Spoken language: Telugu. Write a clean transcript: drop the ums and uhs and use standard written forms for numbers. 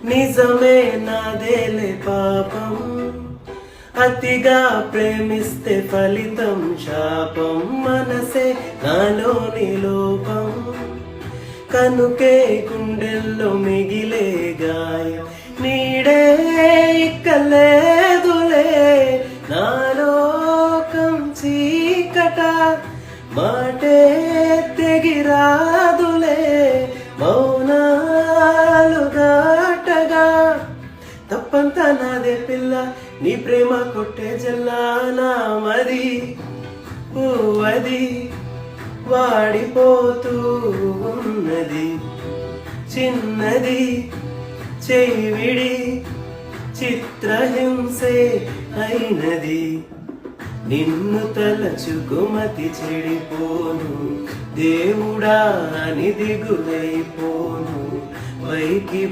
నిజమే నాదేలే పాపం, అతిగా ప్రేమిస్తే ఫలితం శాపం. మనసే నాలోని లోపం, కనుకే గుండెల్లో మిగిలే గాయం. నీడే ఇక్కలేదులే నాలోకం చీకట, మాటే తెగిరాదులే మౌనాలు దాటగా. తప్పంతా నాదే పిల్ల, నీ ప్రేమ కొట్టే జల్లా. నా మది పువ్వది వాడిపోతూ ఉన్నది, చిన్నది చెవిడి చిత్రహింసే అయినది. నిన్ను తలచుకుమతి చెడిపోను, దేవుడా అని దిగులైపోను. పైకి